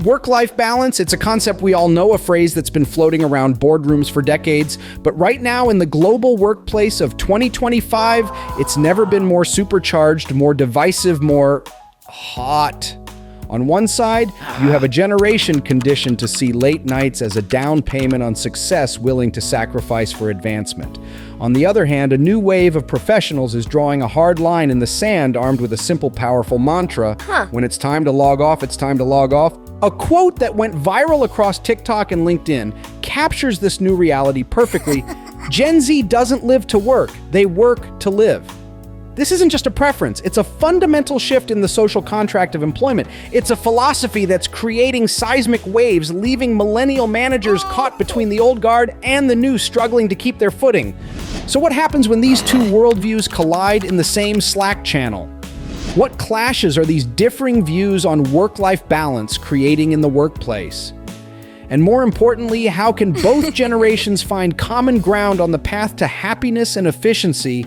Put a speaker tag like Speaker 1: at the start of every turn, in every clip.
Speaker 1: Work-life balance, it's a concept we all know, a phrase that's been floating around boardrooms for decades. But right now in the global workplace of 2025, it's never been more supercharged, more divisive, more hot. On one side, you have a generation conditioned to see late nights as a down payment on success willing to sacrifice for advancement. On the other hand, a new wave of professionals is drawing a hard line in the sand armed with a simple, powerful mantra. When it's time to log off, it's time to log off. A quote that went viral across TikTok and LinkedIn captures this new reality perfectly. Gen Z doesn't live to work, they work to live. This isn't just a preference, it's a fundamental shift in the social contract of employment. It's a philosophy that's creating seismic waves, leaving millennial managers caught between the old guard and the new, struggling to keep their footing. So what happens when these two worldviews collide in the same Slack channel? What clashes are these differing views on work-life balance creating in the workplace? And more importantly, how can both generations find common ground on the path to happiness and efficiency?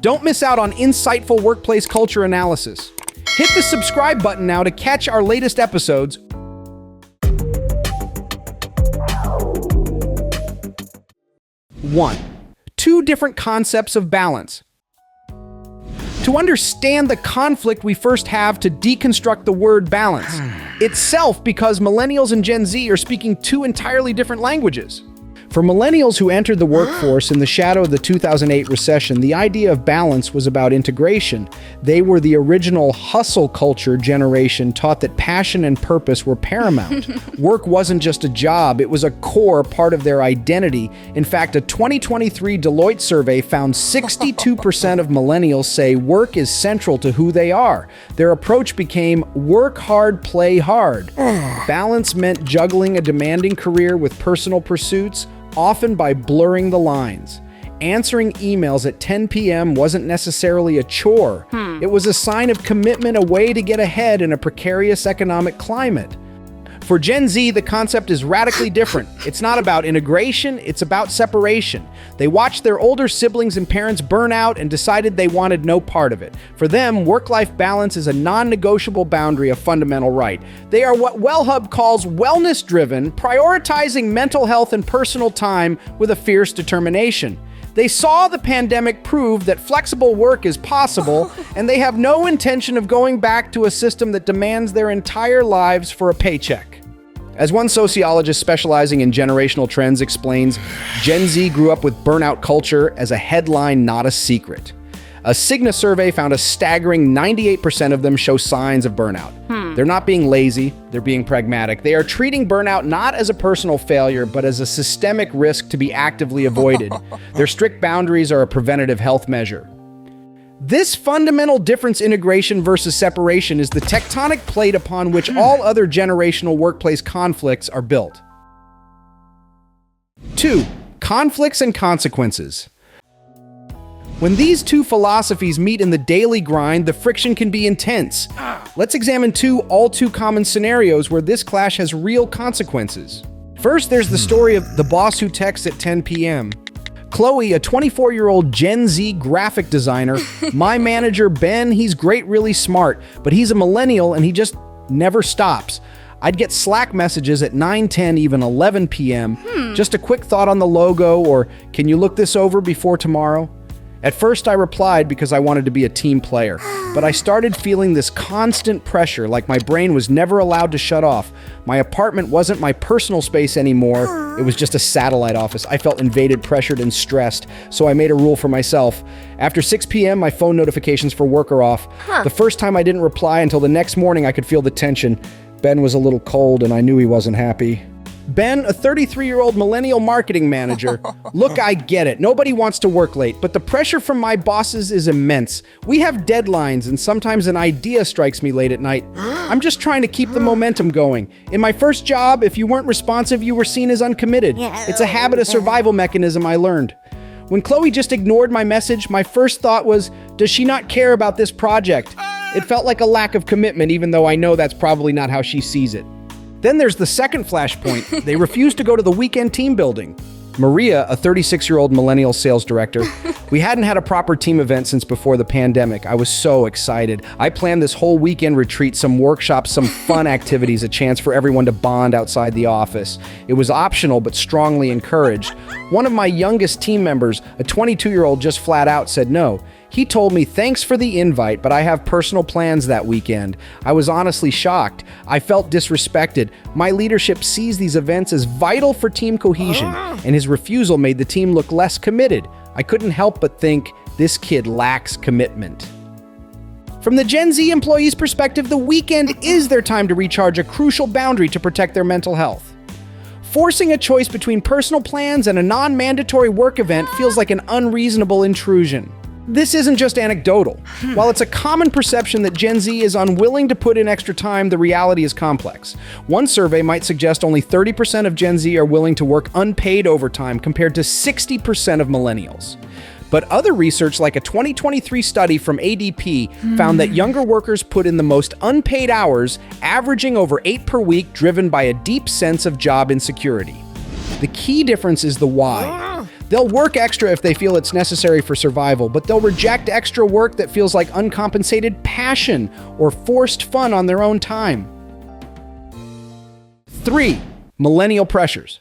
Speaker 1: Don't miss out on insightful workplace culture analysis. Hit the subscribe button now to catch our latest episodes. 1. Two different concepts of balance. To understand the conflict, we first have to deconstruct the word balance itself, because millennials and Gen Z are speaking two entirely different languages. For millennials who entered the workforce in the shadow of the 2008 recession, the idea of balance was about integration. They were the original hustle culture generation, taught that passion and purpose were paramount. Work wasn't just a job, it was a core part of their identity. In fact, a 2023 Deloitte survey found 62% of millennials say work is central to who they are. Their approach became work hard, play hard. Balance meant juggling a demanding career with personal pursuits, often by blurring the lines. Answering emails at 10 p.m. wasn't necessarily a chore. It was a sign of commitment, a way to get ahead in a precarious economic climate. For Gen Z, the concept is radically different. It's not about integration, it's about separation. They watched their older siblings and parents burn out and decided they wanted no part of it. For them, work-life balance is a non-negotiable boundary, a fundamental right. They are what WellHub calls wellness-driven, prioritizing mental health and personal time with a fierce determination. They saw the pandemic prove that flexible work is possible, and they have no intention of going back to a system that demands their entire lives for a paycheck. As one sociologist specializing in generational trends explains, Gen Z grew up with burnout culture as a headline, not a secret. A Cigna survey found a staggering 98% of them show signs of burnout. They're not being lazy, they're being pragmatic. They are treating burnout not as a personal failure, but as a systemic risk to be actively avoided. Their strict boundaries are a preventative health measure. This fundamental difference, integration versus separation, is the tectonic plate upon which all other generational workplace conflicts are built. 2. Conflicts and consequences. When these two philosophies meet in the daily grind, the friction can be intense. Let's examine two all-too-common scenarios where this clash has real consequences. First, there's the story of the boss who texts at 10 p.m. Chloe, a 24-year-old Gen Z graphic designer, my manager, Ben, he's great, really smart, but he's a millennial and he just never stops. I'd get Slack messages at 9, 10, even 11 p.m. Just a quick thought on the logo, or can you look this over before tomorrow? At first I replied because I wanted to be a team player, but I started feeling this constant pressure, like my brain was never allowed to shut off. My apartment wasn't my personal space anymore, it was just a satellite office. I felt invaded, pressured, and stressed, so I made a rule for myself. After 6 p.m., my phone notifications for work are off. The first time I didn't reply until the next morning, I could feel the tension. Ben was a little cold and I knew he wasn't happy. Ben, a 33-year-old millennial marketing manager. Look, I get it. Nobody wants to work late, but the pressure from my bosses is immense. We have deadlines, and sometimes an idea strikes me late at night. I'm just trying to keep the momentum going. In my first job, if you weren't responsive, you were seen as uncommitted. It's a habit, a survival mechanism I learned. When Chloe just ignored my message, my first thought was, does she not care about this project? It felt like a lack of commitment, even though I know that's probably not how she sees it. Then there's the second flashpoint. They refuse to go to the weekend team building. Maria, a 36-year-old millennial sales director. We hadn't had a proper team event since before the pandemic. I was so excited. I planned this whole weekend retreat, some workshops, some fun activities, a chance for everyone to bond outside the office. It was optional, but strongly encouraged. One of my youngest team members, a 22-year-old, just flat out said no. He told me, "Thanks for the invite, but I have personal plans that weekend." I was honestly shocked. I felt disrespected. My leadership sees these events as vital for team cohesion, and his refusal made the team look less committed. I couldn't help but think, this kid lacks commitment. From the Gen Z employee's perspective, the weekend is their time to recharge, a crucial boundary to protect their mental health. Forcing a choice between personal plans and a non-mandatory work event feels like an unreasonable intrusion. This isn't just anecdotal. While it's a common perception that Gen Z is unwilling to put in extra time, the reality is complex. One survey might suggest only 30% of Gen Z are willing to work unpaid overtime compared to 60% of millennials. But other research, like a 2023 study from ADP, found that younger workers put in the most unpaid hours, averaging over 8 per week, driven by a deep sense of job insecurity. The key difference is the why. They'll work extra if they feel it's necessary for survival, but they'll reject extra work that feels like uncompensated passion or forced fun on their own time. 3. Millennial Pressures.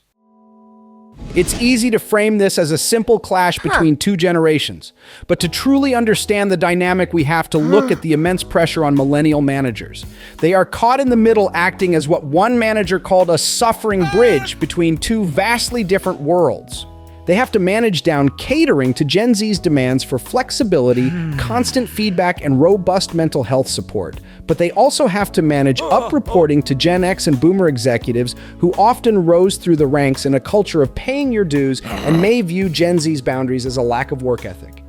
Speaker 1: It's easy to frame this as a simple clash between two generations, but to truly understand the dynamic, we have to look at the immense pressure on millennial managers. They are caught in the middle, acting as what one manager called a suffering bridge between two vastly different worlds. They have to manage down catering to Gen Z's demands for flexibility, constant feedback, and robust mental health support. But they also have to manage up reporting to Gen X and Boomer executives who often rose through the ranks in a culture of paying your dues and may view Gen Z's boundaries as a lack of work ethic.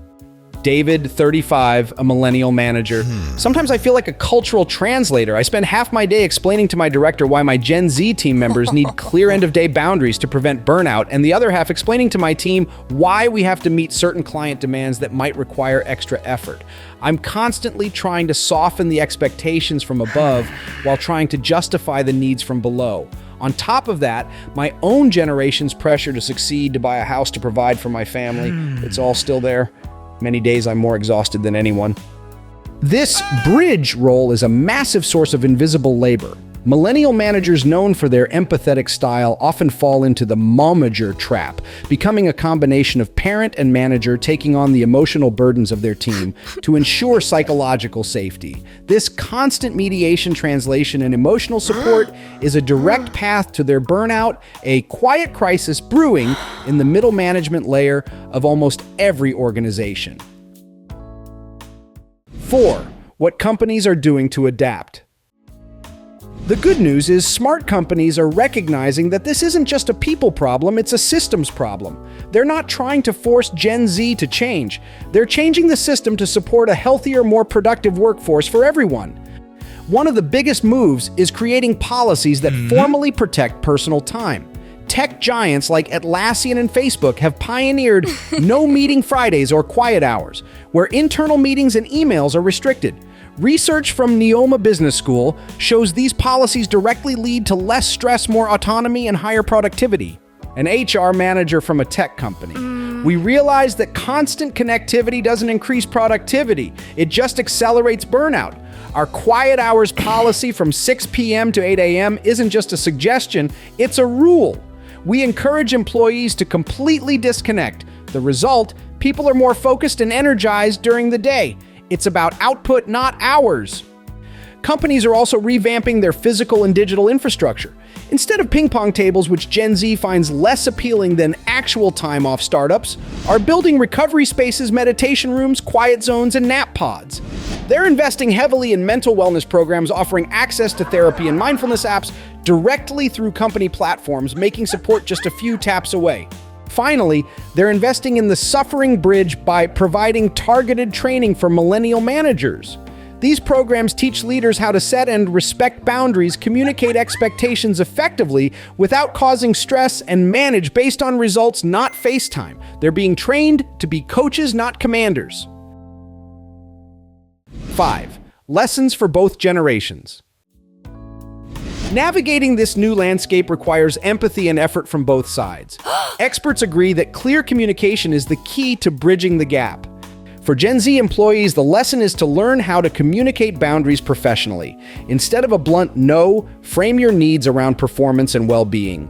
Speaker 1: David, 35, a millennial manager. Sometimes I feel like a cultural translator. I spend half my day explaining to my director why my Gen Z team members need clear end-of-day boundaries to prevent burnout, and the other half explaining to my team why we have to meet certain client demands that might require extra effort. I'm constantly trying to soften the expectations from above while trying to justify the needs from below. On top of that, my own generation's pressure to succeed, to buy a house, to provide for my family, it's all still there. Many days I'm more exhausted than anyone. This bridge role is a massive source of invisible labor. Millennial managers known for their empathetic style often fall into the momager trap, becoming a combination of parent and manager, taking on the emotional burdens of their team to ensure psychological safety. This constant mediation, translation, and emotional support is a direct path to their burnout, a quiet crisis brewing in the middle management layer of almost every organization. 4. What companies are doing to adapt. The good news is smart companies are recognizing that this isn't just a people problem, it's a systems problem. They're not trying to force Gen Z to change. They're changing the system to support a healthier, more productive workforce for everyone. One of the biggest moves is creating policies that formally protect personal time. Tech giants like Atlassian and Facebook have pioneered no meeting Fridays or quiet hours, where internal meetings and emails are restricted. Research from Neoma Business School shows these policies directly lead to less stress, more autonomy, and higher productivity. An HR manager from a tech company. We realize that constant connectivity doesn't increase productivity, it just accelerates burnout. Our quiet hours policy from 6 p.m. to 8 a.m. isn't just a suggestion, it's a rule. We encourage employees to completely disconnect. The result, people are more focused and energized during the day. It's about output, not hours. Companies are also revamping their physical and digital infrastructure. Instead of ping pong tables, which Gen Z finds less appealing than actual time off startups, are building recovery spaces, meditation rooms, quiet zones, and nap pods. They're investing heavily in mental wellness programs, offering access to therapy and mindfulness apps directly through company platforms, making support just a few taps away. Finally, they're investing in the suffering bridge by providing targeted training for millennial managers. These programs teach leaders how to set and respect boundaries, communicate expectations effectively without causing stress, and manage based on results, not face time. They're being trained to be coaches, not commanders. 5. Lessons for both generations. Navigating this new landscape requires empathy and effort from both sides. Experts agree that clear communication is the key to bridging the gap. For Gen Z employees, the lesson is to learn how to communicate boundaries professionally. Instead of a blunt no, frame your needs around performance and well-being.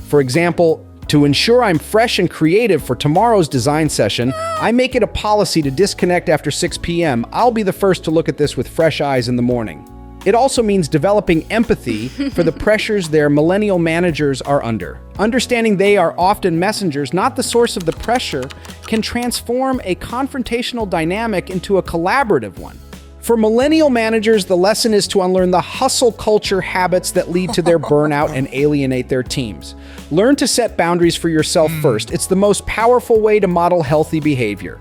Speaker 1: For example, to ensure I'm fresh and creative for tomorrow's design session, I make it a policy to disconnect after 6 p.m. I'll be the first to look at this with fresh eyes in the morning. It also means developing empathy for the pressures their millennial managers are under. Understanding they are often messengers, not the source of the pressure, can transform a confrontational dynamic into a collaborative one. For millennial managers, the lesson is to unlearn the hustle culture habits that lead to their burnout and alienate their teams. Learn to set boundaries for yourself first. It's the most powerful way to model healthy behavior.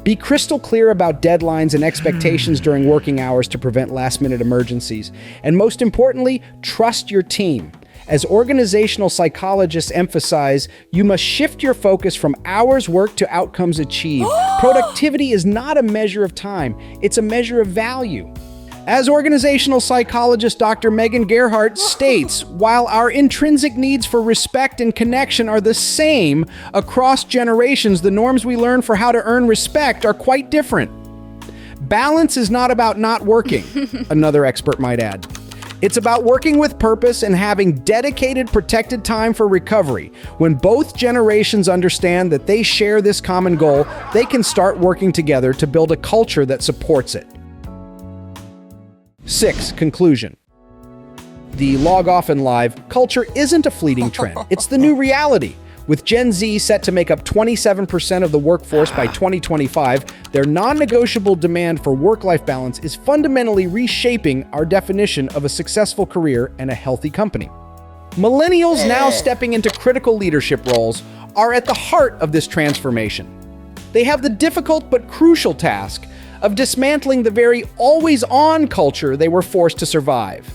Speaker 1: Be crystal clear about deadlines and expectations during working hours to prevent last-minute emergencies. And most importantly, trust your team. As organizational psychologists emphasize, you must shift your focus from hours worked to outcomes achieved. Productivity is not a measure of time, it's a measure of value. As organizational psychologist Dr. Megan Gerhardt states, while our intrinsic needs for respect and connection are the same across generations, the norms we learn for how to earn respect are quite different. Balance is not about not working, another expert might add. It's about working with purpose and having dedicated, protected time for recovery. When both generations understand that they share this common goal, they can start working together to build a culture that supports it. 6. Conclusion. The log off and live culture isn't a fleeting trend. It's the new reality. With Gen Z set to make up 27% of the workforce by 2025, their non-negotiable demand for work-life balance is fundamentally reshaping our definition of a successful career and a healthy company. Millennials now stepping into critical leadership roles are at the heart of this transformation. They have the difficult but crucial task of dismantling the very always-on culture they were forced to survive.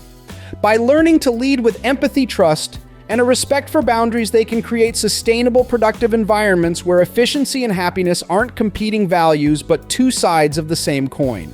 Speaker 1: By learning to lead with empathy, trust, and a respect for boundaries, they can create sustainable, productive environments where efficiency and happiness aren't competing values but two sides of the same coin.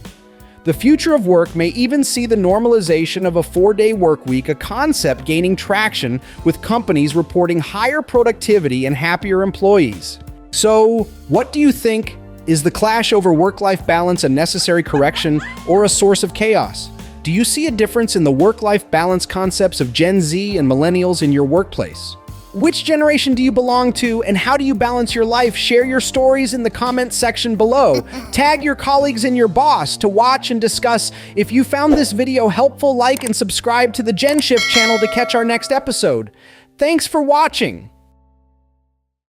Speaker 1: The future of work may even see the normalization of a 4-day work week, a concept gaining traction with companies reporting higher productivity and happier employees. So, what do you think? Is the clash over work-life balance a necessary correction or a source of chaos? Do you see a difference in the work-life balance concepts of Gen Z and Millennials in your workplace? Which generation do you belong to, and how do you balance your life? Share your stories in the comments section below. Tag your colleagues and your boss to watch and discuss. If you found this video helpful, like and subscribe to the GENSHIFT channel to catch our next episode. Thanks for watching.